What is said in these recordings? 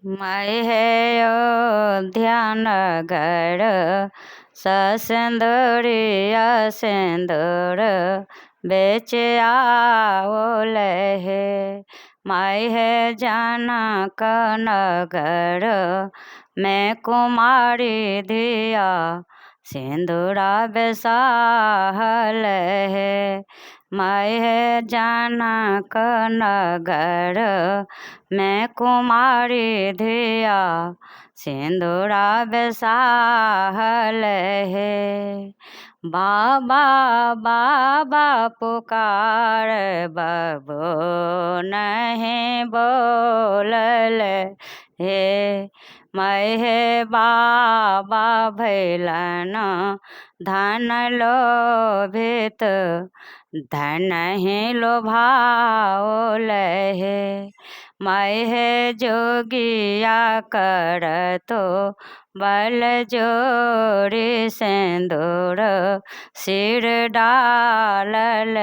मैं है अयोध्या नगर ससिंदूरिया सिंदूर बेच आवल है। मैं है जनक नगर मैं कुमारी धिया सिंदूरा बेसाहल है। मैं है जनक नगर मैं कुमारी धिया सिंदूरा बेसाहल है। बाबा बाबा पुकार बबो नहीं बोलल हे। मैं है बाबा भैलन धन लोभित धन ही लोभाओल है। मैं है जोगिया कर तो बल जोड़ी सिंदूर सिर डालल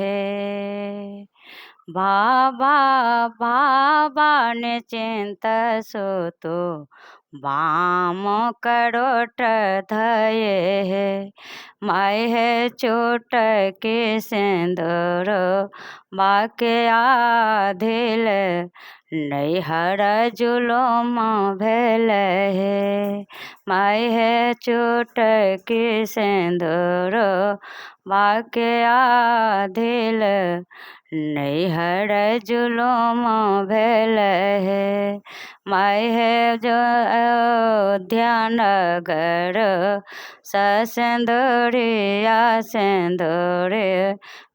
है। बाबा बाबा ने चिंत सुतो बाम करोट धये है। मैं है चोट के सिंदूर बाके आधिल नैहर जुलुम भेल है। मैं है चोट के सिंदूर बाके आधिल नैहर जुलुम भेल है। मैं है जो अयोध्या नगर ससिंदूरिया सिंदूर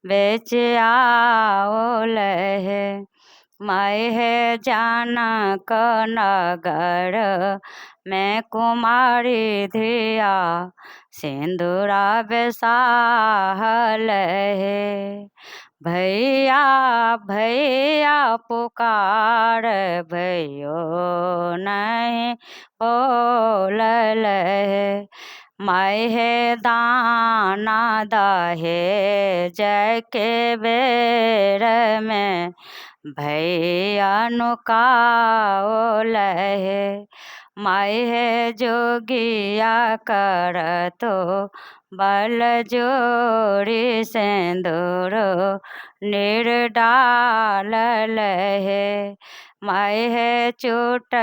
बेच आवल है। मैं है जनक नगर मैं कुमारी धिया सिंदूरा बेसाहल है। भैया भैया पुकार भयो नहीं बोलल है। मैं है दाना दहे जय के बेर में भैया नुकाओल है। मैं है जोगिया कर तो बल जोड़ी सिंदूर निर डालल है। मैं है चोट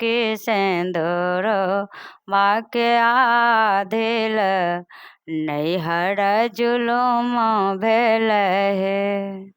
की सिंदूर बाके आधिल नैहर जुलुम भेल है।